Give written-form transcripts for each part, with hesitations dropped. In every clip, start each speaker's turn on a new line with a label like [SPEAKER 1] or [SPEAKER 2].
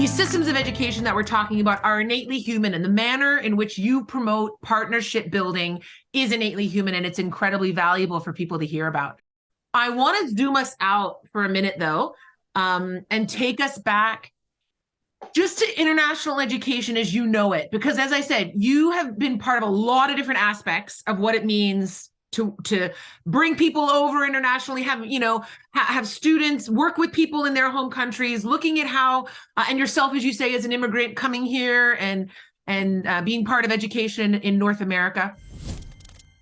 [SPEAKER 1] These systems of education that we're talking about are innately human, and the manner in which you promote partnership building is innately human, and it's incredibly valuable for people to hear about. I want to zoom us out for a minute, though, and take us back just to international education as you know it, because as I said, you have been part of a lot of different aspects of what it means to bring people over internationally, have students work with people in their home countries, looking at how and yourself, as you say, as an immigrant coming here and being part of education in North America.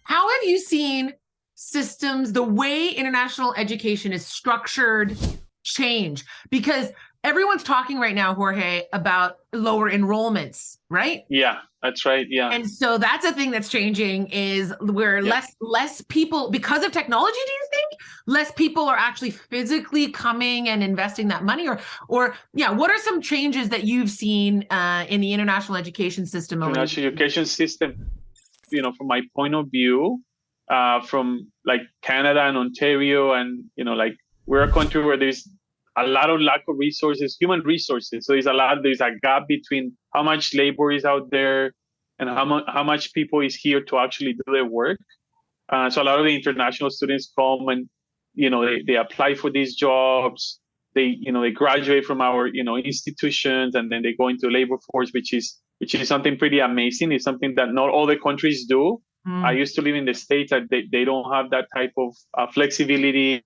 [SPEAKER 1] How have you seen systems, the way international education is structured, change? Because everyone's talking right now, Jorge, about lower enrollments, right?
[SPEAKER 2] Yeah, that's right. Yeah.
[SPEAKER 1] And so that's a thing that's changing, is where less people, because of technology, do you think less people are actually physically coming and investing that money? Or what are some changes that you've seen in the international education system?
[SPEAKER 2] International education system, from my point of view, from like Canada and Ontario, and like we're a country where there's a lot of lack of resources, human resources. So there's a gap between how much labor is out there and how much people is here to actually do their work. So a lot of the international students come and, they apply for these jobs. They graduate from our, institutions, and then they go into labor force, which is something pretty amazing. It's something that not all the countries do. I used to live in the States, that they don't have that type of flexibility.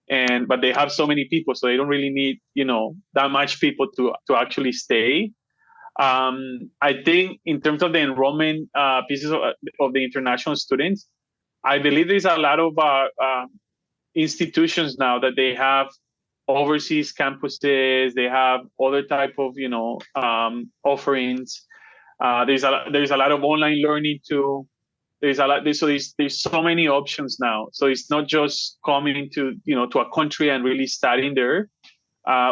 [SPEAKER 2] But they have so many people, so they don't really need, that much people to actually stay. I think in terms of the enrollment pieces of the international students, I believe there's a lot of institutions now that they have overseas campuses. They have other type of, offerings. There's a lot of online learning too. There's so many options now. So it's not just coming to a country and really studying there,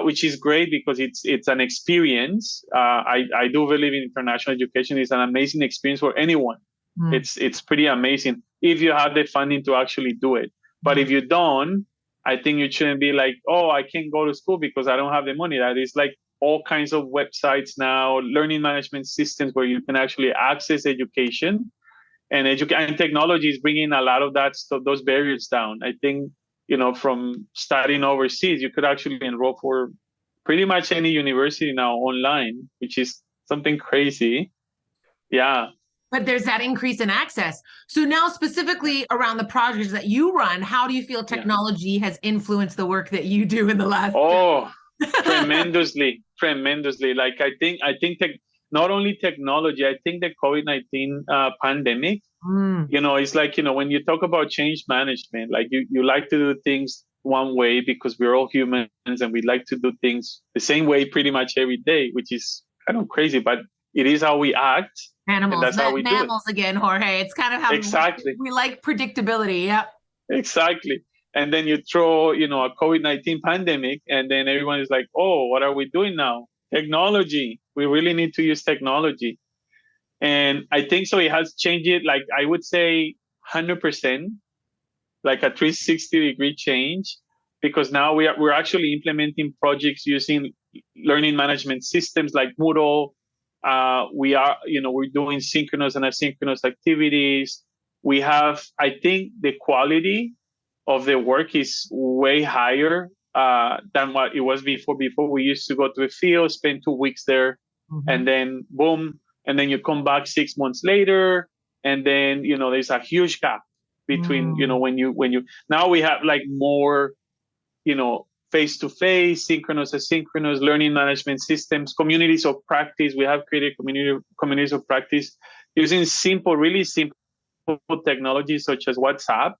[SPEAKER 2] which is great because it's an experience. I do believe in international education is an amazing experience for anyone. It's pretty amazing if you have the funding to actually do it. But if you don't, I think you shouldn't be like, oh, I can't go to school because I don't have the money. That is like all kinds of websites now, learning management systems where you can actually access education. And technology is bringing a lot of those barriers down. I think, from studying overseas, you could actually enroll for pretty much any university now online, which is something crazy. Yeah.
[SPEAKER 1] But there's that increase in access. So now specifically around the projects that you run, how do you feel technology has influenced the work that you do in the last?
[SPEAKER 2] Oh, tremendously. Like, I think not only technology, I think the COVID-19 pandemic, it's like, when you talk about change management, like you like to do things one way because we're all humans and we like to do things the same way pretty much every day, which is kind of crazy, but it is how we act.
[SPEAKER 1] Animals,
[SPEAKER 2] and that's how we
[SPEAKER 1] mammals
[SPEAKER 2] do it.
[SPEAKER 1] Again, Jorge. It's kind of how we like predictability. Yep.
[SPEAKER 2] Exactly. And then you throw, a COVID-19 pandemic, and then everyone is like, oh, what are we doing now? Technology. We really need to use technology. And I think so it has changed it, like I would say 100%, like a 360-degree change, because now we're actually implementing projects using learning management systems like Moodle. We're doing synchronous and asynchronous activities. We have, I think the quality of the work is way higher than what it was before. Before we used to go to the field, spend 2 weeks there, and then boom, and then you come back 6 months later, and then there's a huge gap between when you now we have like more face-to-face, synchronous, asynchronous learning management systems, communities of practice. We have created communities of practice using really simple technologies such as WhatsApp,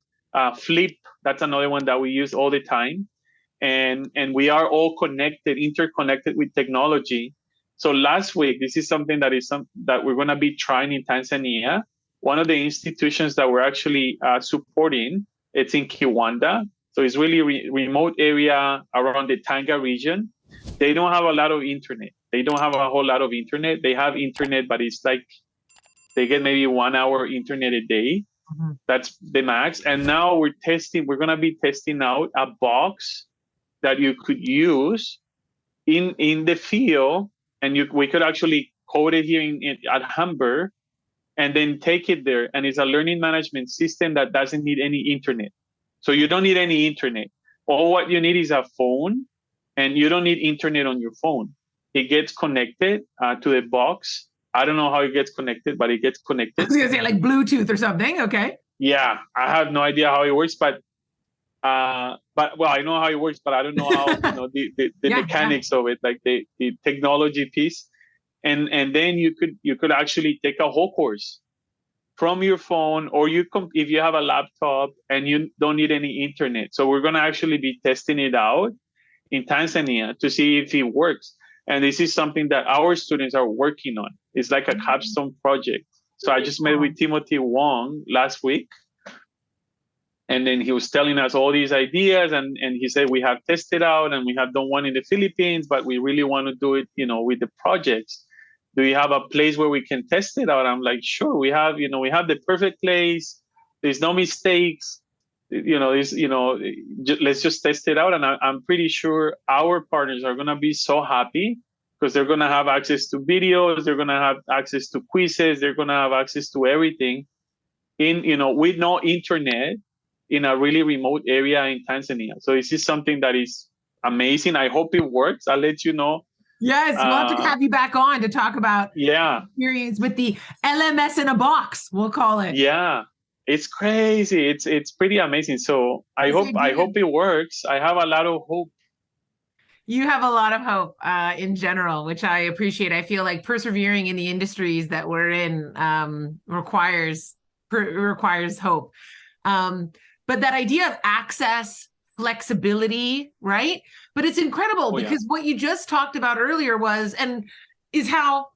[SPEAKER 2] Flip. That's another one that we use all the time, and we are all interconnected with technology. So last week, this is something that we're going to be trying in Tanzania. One of the institutions that we're actually supporting, it's in Kiwanda. So it's really remote area around the Tanga region. They don't have a lot of internet. They don't have a whole lot of internet. They have internet, but it's like they get maybe 1 hour internet a day. That's the max. And now we're going to be testing out a box that you could use in the field, and we could actually code it here at Hamburg, and then take it there. And it's a learning management system that doesn't need any internet. So you don't need any internet. All what you need is a phone, and you don't need internet on your phone. It gets connected to the box. I don't know how it gets connected, but it gets
[SPEAKER 1] I
[SPEAKER 2] connected.
[SPEAKER 1] was gonna say like Bluetooth or something. Okay.
[SPEAKER 2] Yeah, I have no idea how it works, but well, I know how it works, but I don't know how the
[SPEAKER 1] Yeah,
[SPEAKER 2] mechanics of it, like the technology piece. And then you could actually take a whole course from your phone, or if you have a laptop and you don't need any internet. So we're going to actually be testing it out in Tanzania to see if it works. And this is something that our students are working on. It's like a capstone project. So I just met with Timothy Wong last week, and then he was telling us all these ideas, and he said, we have tested out and we have done one in the Philippines, but we really want to do it, with the projects. Do you have a place where we can test it out? I'm like, sure, we have the perfect place. There's no mistakes. Let's just test it out. And I'm pretty sure our partners are going to be so happy, because they're going to have access to videos. They're going to have access to quizzes. They're going to have access to everything with no internet, in a really remote area in Tanzania. So this is something that is amazing. I hope it works. I'll let you know.
[SPEAKER 1] Yes, we'll have to have you back on to talk about experience with the LMS in a box, we'll call it.
[SPEAKER 2] Yeah, it's crazy. It's pretty amazing. So I hope it works. I have a lot of hope.
[SPEAKER 1] You have a lot of hope in general, which I appreciate. I feel like persevering in the industries that we're in requires hope. But that idea of access, flexibility, right? But it's incredible because what you just talked about earlier is how,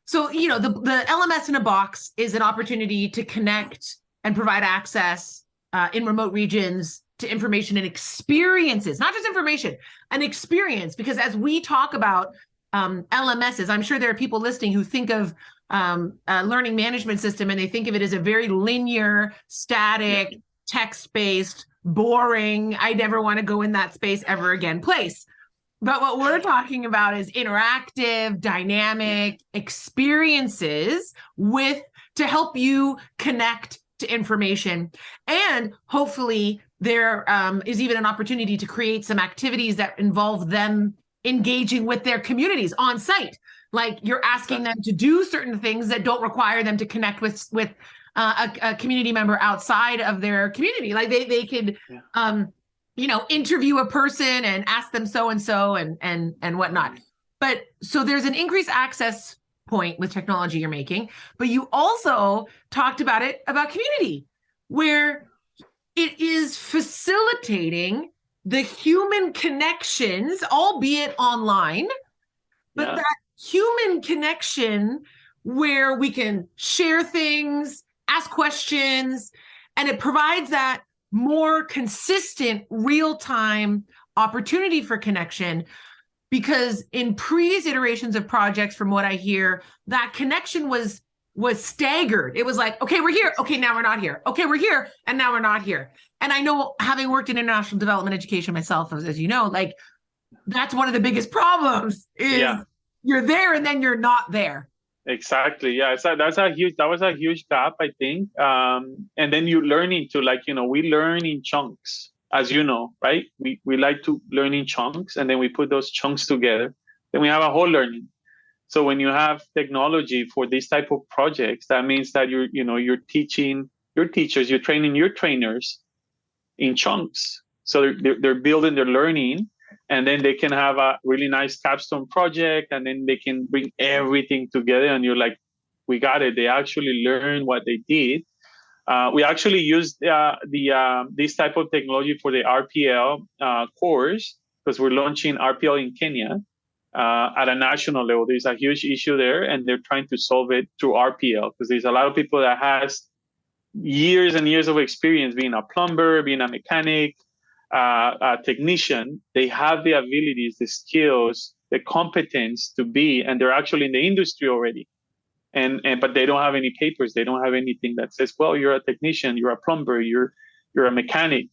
[SPEAKER 1] so, the LMS in a box is an opportunity to connect and provide access in remote regions to information and experiences, not just information, an experience. Because as we talk about LMSs, I'm sure there are people listening who think of a learning management system and they think of it as a very linear, static, text-based, boring, I never want to go in that space ever again place. But what we're talking about is interactive, dynamic experiences to help you connect to information. And hopefully there is even an opportunity to create some activities that involve them engaging with their communities on site. Like you're asking them to do certain things that don't require them to connect with a community member outside of their community. Like they could, interview a person and ask them so-and-so and whatnot. But so there's an increased access point with technology you're making, but you also talked about community, where it is facilitating the human connections, albeit online, but that human connection where we can share things, ask questions, and it provides that more consistent real-time opportunity for connection. Because in previous iterations of projects, from what I hear, that connection was staggered. It was like, okay, we're here. Okay, now we're not here. Okay, we're here. And now we're not here. And I know, having worked in international development education myself, as you know, like that's one of the biggest problems is you're there and then you're not there.
[SPEAKER 2] Exactly. Yeah. That was a huge gap, I think. And then you learn into we learn in chunks, as you know, right? We like to learn in chunks, and then we put those chunks together. Then we have a whole learning. So when you have technology for this type of projects, that means that you're teaching your teachers, you're training your trainers in chunks. So they're building their learning, and then they can have a really nice capstone project, and then they can bring everything together, and you're like, we got it. They actually learned what they did. We actually used this type of technology for the RPL course, because we're launching RPL in Kenya at a national level. There's a huge issue there, and they're trying to solve it through RPL, because there's a lot of people that has years and years of experience being a plumber, being a mechanic, a technician. They have the abilities, the skills, the competence to be, and they're actually in the industry already. But they don't have any papers. They don't have anything that says, well, you're a technician, you're a plumber, you're a mechanic.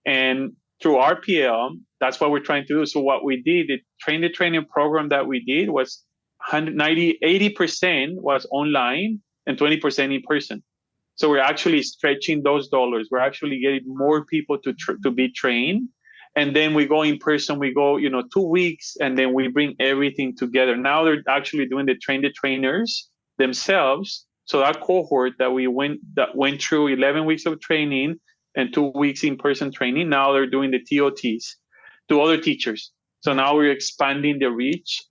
[SPEAKER 2] And through RPL, that's what we're trying to do. So what we did, the training program that we did was 80% was online and 20% in person. So we're actually stretching those dollars. We're actually getting more people to be trained. And then we go in person, we go, 2 weeks, and then we bring everything together. Now they're actually doing the trainers themselves. So that cohort that went through 11 weeks of training and 2 weeks in-person training, now they're doing the TOTs to other teachers. So now we're expanding the reach,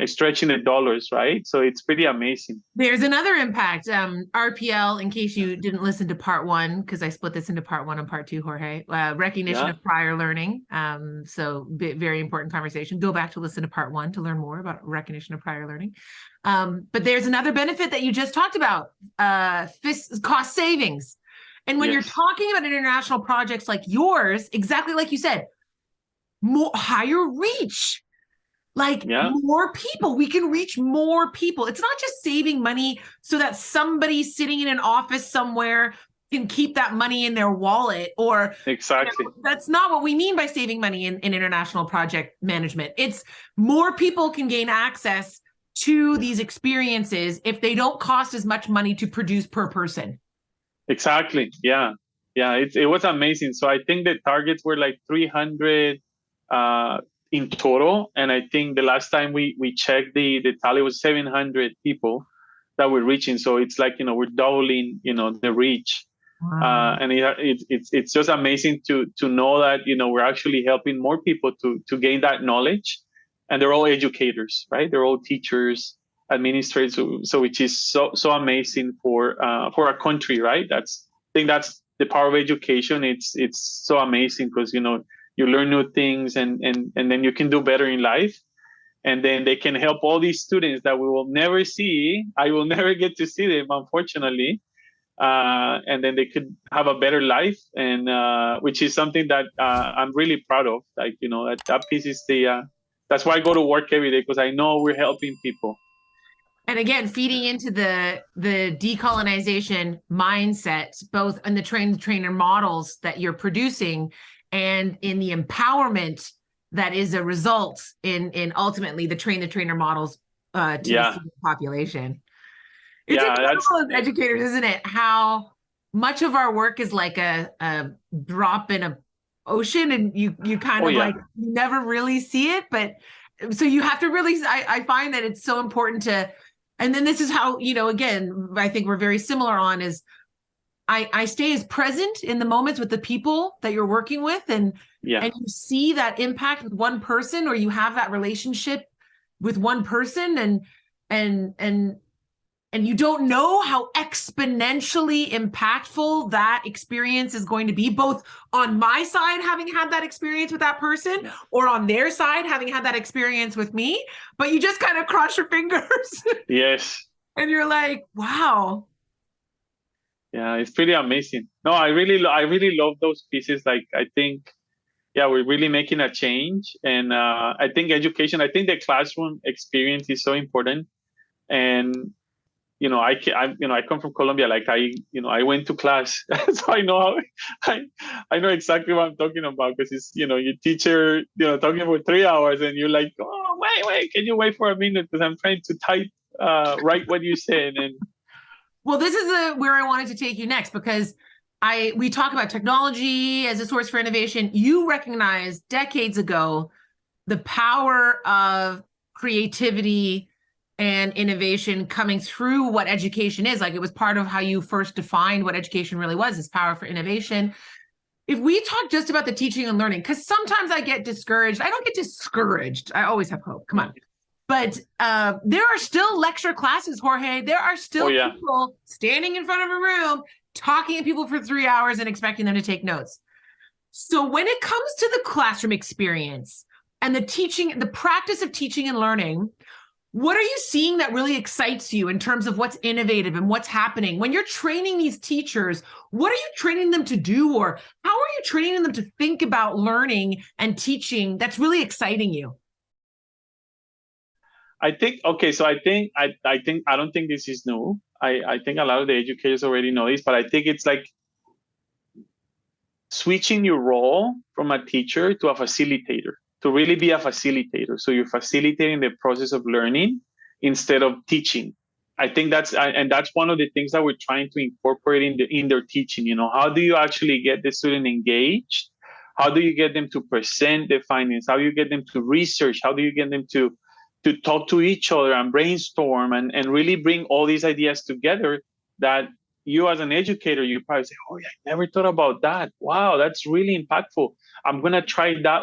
[SPEAKER 2] stretching the dollars, right? So it's pretty amazing.
[SPEAKER 1] There's another impact. RPL, in case you didn't listen to part one, because I split this into part one and part two, Jorge, recognition of prior learning. So very important conversation. Go back to listen to part one to learn more about recognition of prior learning. But there's another benefit that you just talked about, cost savings. And when you're talking about international projects like yours, exactly like you said, higher reach, more people, we can reach more people. It's not just saving money so that somebody sitting in an office somewhere can keep that money in their wallet, or
[SPEAKER 2] exactly.
[SPEAKER 1] That's not what we mean by saving money in international project management. It's more people can gain access to these experiences if they don't cost as much money to produce per person.
[SPEAKER 2] Exactly. Yeah. It was amazing. So I think the targets were like 300 in total, and I think the last time we checked the tally was 700 people that we're reaching. So it's like we're doubling the reach. Wow. And it's just amazing to know that we're actually helping more people to gain that knowledge, and they're all educators, right? They're all teachers, administrators. So which is so amazing for our country, right? I think that's the power of education. It's so amazing because you learn new things, and then you can do better in life. And then they can help all these students that we will never see. I will never get to see them, unfortunately. And then they could have a better life, and which is something that I'm really proud of. Like, that piece is that's why I go to work every day, because I know we're helping people.
[SPEAKER 1] And again, feeding into the decolonization mindset, both in the trainer models that you're producing, and in the empowerment that is a result in ultimately the trainer models to the student population. It's incredible as educators, isn't it? How much of our work is like a drop in an ocean, and you kind of like you never really see it. But so you have to really, I find that it's so important to, and then this is how, again, I think we're very similar on is I stay as present in the moments with the people that you're working with, and you see that impact with one person, or you have that relationship with one person, and you don't know how exponentially impactful that experience is going to be, both on my side, having had that experience with that person, or on their side, having had that experience with me. But you just kind of cross your fingers.
[SPEAKER 2] Yes.
[SPEAKER 1] And you're like, wow.
[SPEAKER 2] Yeah, it's pretty amazing. No, I really love those pieces. Like, I think, we're really making a change. And I think education, I think the classroom experience is so important. And I come from Colombia. Like I went to class, so I know I know exactly what I'm talking about, because it's your teacher talking for 3 hours, and you're like, oh wait, can you wait for a minute, because I'm trying to type write what you said. And
[SPEAKER 1] well, this is where I wanted to take you next, because we talk about technology as a source for innovation. You recognized decades ago the power of creativity and innovation coming through what education is. Like, it was part of how you first defined what education really was, this power for innovation. If we talk just about the teaching and learning, because sometimes I get discouraged. I don't get discouraged. I always have hope. Come on. But there are still lecture classes, Jorge. There are still people standing in front of a room, talking to people for 3 hours and expecting them to take notes. So when it comes to the classroom experience and the practice of teaching and learning, what are you seeing that really excites you in terms of what's innovative and what's happening? When you're training these teachers, what are you training them to do, or how are you training them to think about learning and teaching that's really exciting you?
[SPEAKER 2] I think, so I don't think this is new. I think a lot of the educators already know this, but I think it's like switching your role from a teacher to a facilitator, to really be a facilitator. So you're facilitating the process of learning instead of teaching. I think that's one of the things that we're trying to incorporate in their teaching. How do you actually get the student engaged? How do you get them to present the findings? How do you get them to research? How do you get them to talk to each other and brainstorm and really bring all these ideas together that you as an educator, you probably say, oh, yeah, I never thought about that. Wow, that's really impactful. I'm going to try that,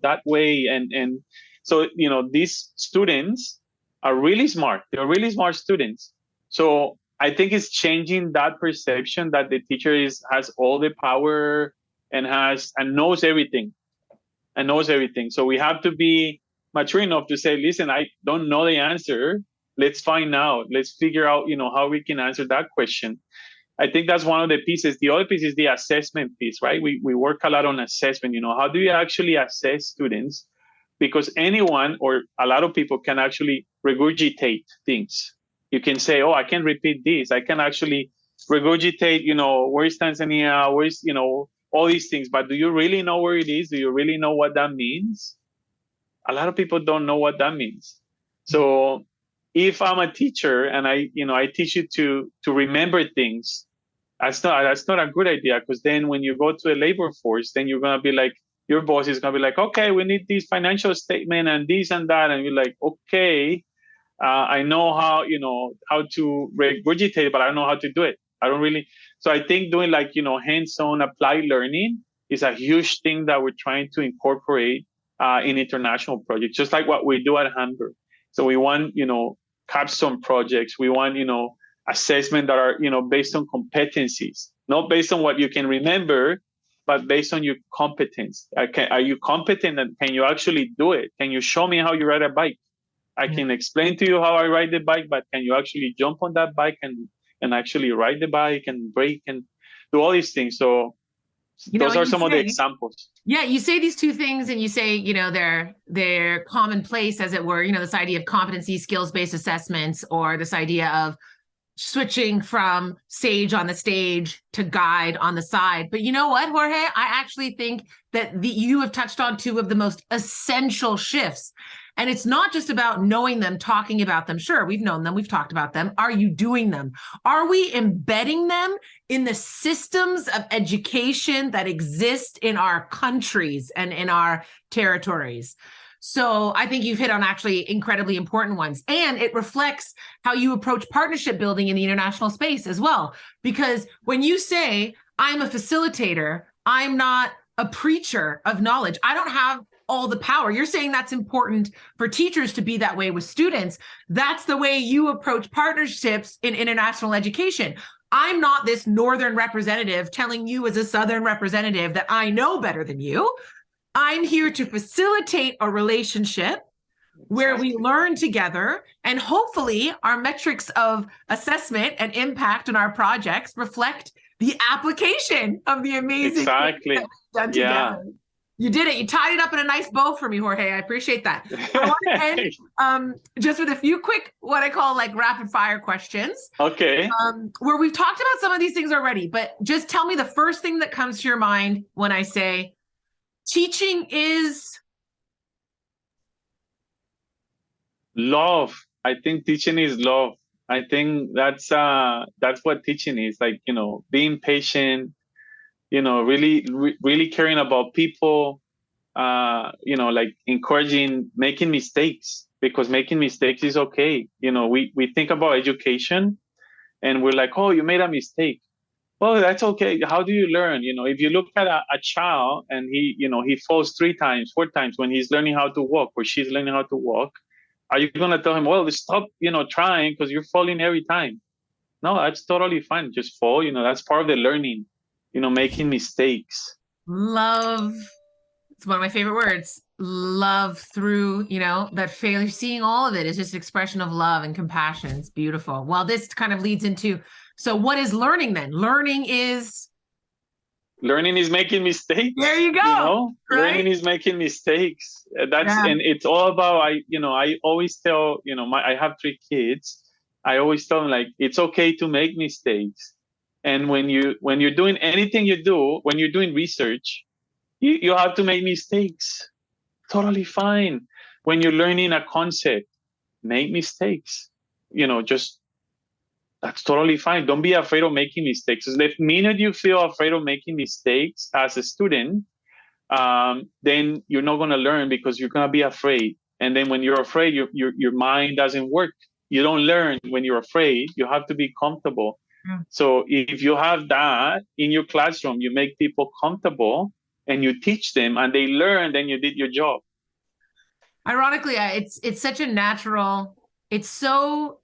[SPEAKER 2] that way. And so, these students are really smart. They're really smart students. So I think it's changing that perception that the teacher has all the power and knows everything and knows everything. So we have to be mature enough to say, listen, I don't know the answer. Let's find out. Let's figure out, how we can answer that question. I think that's one of the pieces. The other piece is the assessment piece, right? We work a lot on assessment. How do you actually assess students? Because anyone or a lot of people can actually regurgitate things. You can say, oh, I can repeat this. I can actually regurgitate, where's Tanzania? Where's, all these things. But do you really know where it is? Do you really know what that means? A lot of people don't know what that means. So if I'm a teacher and I teach you to remember things, that's not a good idea, because then when you go to a labor force, then you're gonna be like, your boss is gonna be like, okay, we need this financial statement and this and that, and you're like, okay, I know how to regurgitate, but I don't know how to do it. I don't really. So I think doing hands-on applied learning is a huge thing that we're trying to incorporate in international projects, just like what we do at Hamburg. So we want capstone projects. We want assessment that are based on competencies, not based on what you can remember, but based on your competence. Are you competent, and can you actually do it? Can you show me how you ride a bike? I can explain to you how I ride the bike, but can you actually jump on that bike and actually ride the bike and brake and do all these things? So those are some of the examples.
[SPEAKER 1] Yeah, you say these two things, and you say, they're commonplace, as it were. This idea of competency, skills-based assessments, or this idea of switching from sage on the stage to guide on the side. But you know what, Jorge? I actually think that you have touched on two of the most essential shifts. And it's not just about knowing them, talking about them. Sure, we've known them, we've talked about them. Are you doing them? Are we embedding them in the systems of education that exist in our countries and in our territories? So I think you've hit on actually incredibly important ones. And it reflects how you approach partnership building in the international space as well. Because when you say, I'm a facilitator, I'm not a preacher of knowledge, I don't have all the power. You're saying that's important for teachers to be that way with students. That's the way you approach partnerships in international education. I'm not this Northern representative telling you as a Southern representative that I know better than you. I'm here to facilitate a relationship where we learn together, and hopefully our metrics of assessment and impact in our projects reflect the application of the amazing things that we've done together. You did it. You tied it up in a nice bow for me, Jorge. I appreciate that. I want to end just with a few quick, what I call rapid fire questions.
[SPEAKER 2] Okay.
[SPEAKER 1] Where we've talked about some of these things already, but just tell me the first thing that comes to your mind when I say teaching is
[SPEAKER 2] love. I think teaching is love. I think that's what teaching is, being patient, really caring about people, encouraging making mistakes, because making mistakes is okay. We think about education and we're like, oh, you made a mistake. Well, that's okay. How do you learn? If you look at a child and he falls 3 times, 4 times when he's learning how to walk, or she's learning how to walk, are you going to tell him, well, stop, trying because you're falling every time? No, that's totally fine. Just fall. That's part of the learning, making mistakes.
[SPEAKER 1] Love. It's one of my favorite words. Love through, that failure. Seeing all of it is just an expression of love and compassion. It's beautiful. Well, this kind of leads into, so what is learning then? Learning is
[SPEAKER 2] making mistakes.
[SPEAKER 1] There you go.
[SPEAKER 2] Right? Learning is making mistakes. And it's all about, I always tell, I have 3 kids. I always tell them, it's okay to make mistakes. And when you're doing anything you do, when you're doing research, you have to make mistakes. Totally fine. When you're learning a concept, make mistakes. Just that's totally fine. Don't be afraid of making mistakes. The minute you feel afraid of making mistakes as a student, then you're not going to learn because you're going to be afraid. And then when you're afraid, your mind doesn't work. You don't learn when you're afraid. You have to be comfortable.
[SPEAKER 1] Yeah.
[SPEAKER 2] So if you have that in your classroom, you make people comfortable and you teach them and they learn, then you did your job.
[SPEAKER 1] Ironically, it's such a natural, it's so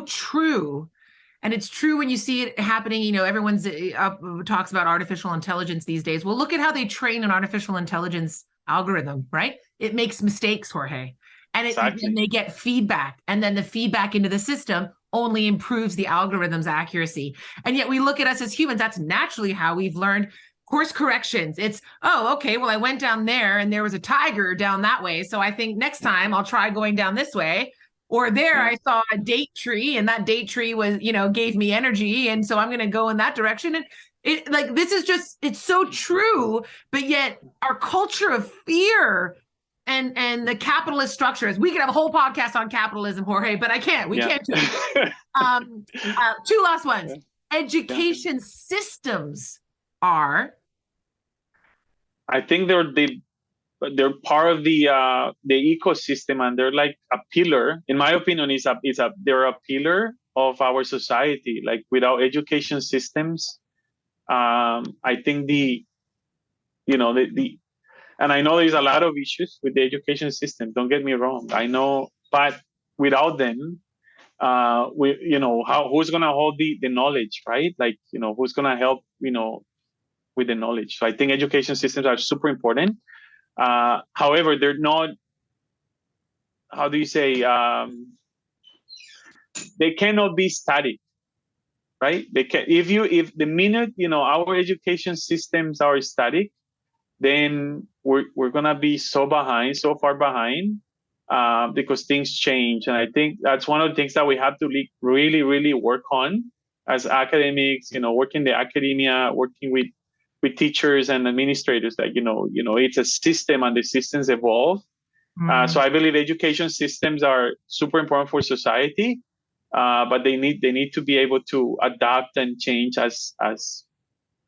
[SPEAKER 1] true. And it's true when you see it happening. Everyone's talks about artificial intelligence these days. Well, look at how they train an artificial intelligence algorithm, right? It makes mistakes, Jorge. And
[SPEAKER 2] Exactly.
[SPEAKER 1] they get feedback. And then the feedback into the system only improves the algorithm's accuracy. And yet we look at us as humans. That's naturally how we've learned course corrections. It's, oh, okay, well, I went down there and there was a tiger down that way. So I think next time I'll try going down this way. Or there I saw a date tree and that date tree was, gave me energy. And so I'm going to go in that direction. And this is just, it's so true. But yet our culture of fear and the capitalist structures, we could have a whole podcast on capitalism, Jorge, but I can't. We can't do it. Two last ones. Education systems are.
[SPEAKER 2] I think they're part of the ecosystem, and they're like a pillar. In my opinion, they're a pillar of our society. Like without education systems, I think and I know there's a lot of issues with the education system. Don't get me wrong. I know, but without them, who's gonna hold the knowledge, right? Like who's gonna help with the knowledge. So I think education systems are super important. However, they're not, how do you say, they cannot be static, right? If the minute, our education systems are static, then we're going to be so far behind, because things change. And I think that's one of the things that we have to really, really work on as academics, working the academia, working with teachers and administrators, that it's a system and the systems evolve. So I believe education systems are super important for society, but they need to be able to adapt and change as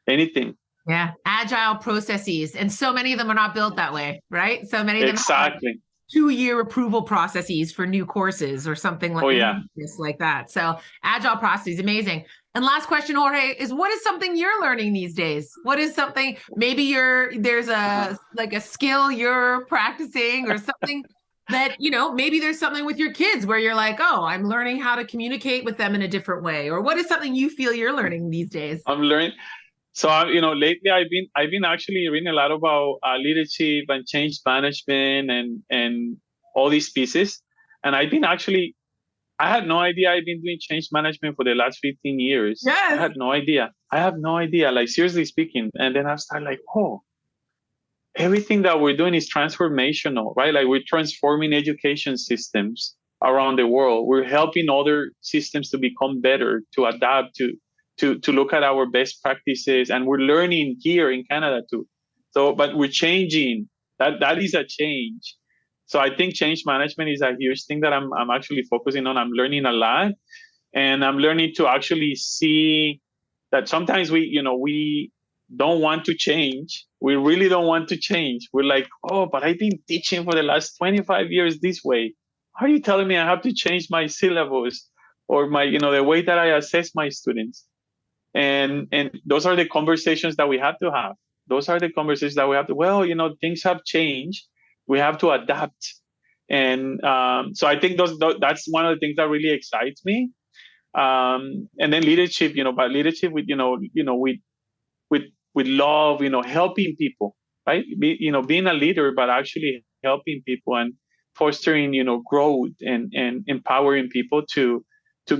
[SPEAKER 2] anything.
[SPEAKER 1] Yeah, agile processes, and so many of them are not built that way, right? So many of them
[SPEAKER 2] Exactly.
[SPEAKER 1] have 2-year approval processes for new courses or something like that. So agile processes, amazing. And last question, Jorge, is what is something you're learning these days? What is something, maybe there's a skill you're practicing, or something that, maybe there's something with your kids where you're like, oh, I'm learning how to communicate with them in a different way. Or what is something you feel you're learning these days?
[SPEAKER 2] I'm learning. So, lately I've been actually reading a lot about leadership and change management and all these pieces. And I had no idea I've been doing change management for the last 15 years.
[SPEAKER 1] Yes.
[SPEAKER 2] I had no idea, like seriously speaking. And then I started like, oh, everything that we're doing is transformational, right? Like we're transforming education systems around the world. We're helping other systems to become better, to adapt, to look at our best practices, and we're learning here in Canada too. So, but we're changing. That is a change. So I think change management is a huge thing that I'm actually focusing on. I'm learning a lot, and I'm learning to actually see that sometimes we don't want to change. We really don't want to change. We're like, oh, but I've been teaching for the last 25 years this way. How are you telling me I have to change my syllabus or my, the way that I assess my students? And those are the conversations that we have to have. Those are the conversations that we have to, things have changed. We have to adapt. And so I think that's one of the things that really excites me. And then leadership, but leadership with, with love, helping people, right? Being a leader, but actually helping people and fostering, growth and empowering people to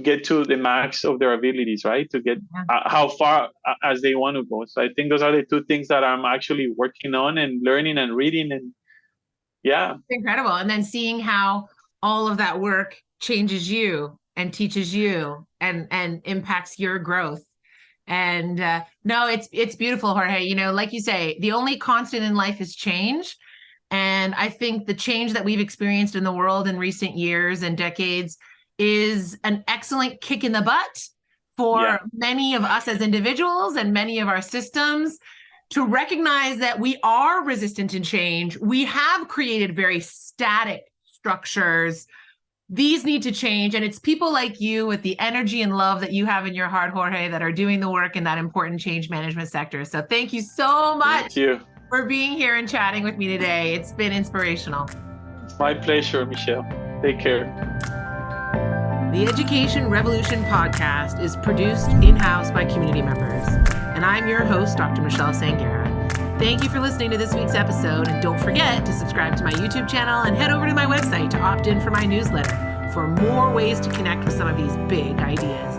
[SPEAKER 2] get to the max of their abilities, right? To get how far as they want to go. So I think those are the two things that I'm actually working on and learning and reading. And yeah.
[SPEAKER 1] It's incredible. And then seeing how all of that work changes you and teaches you and impacts your growth. And no, it's beautiful, Jorge. You know, like you say, the only constant in life is change. And I think the change that we've experienced in the world in recent years and decades is an excellent kick in the butt for many of us as individuals and many of our systems to recognize that we are resistant to change. We have created very static structures. These need to change. And it's people like you with the energy and love that you have in your heart, Jorge, that are doing the work in that important change management sector. So thank you so much for being here and chatting with me today. It's been inspirational.
[SPEAKER 2] It's my pleasure, Michelle. Take care.
[SPEAKER 1] The Education Revolution podcast is produced in-house by community members. And I'm your host, Dr. Michelle Sangera. Thank you for listening to this week's episode. And don't forget to subscribe to my YouTube channel and head over to my website to opt in for my newsletter for more ways to connect with some of these big ideas.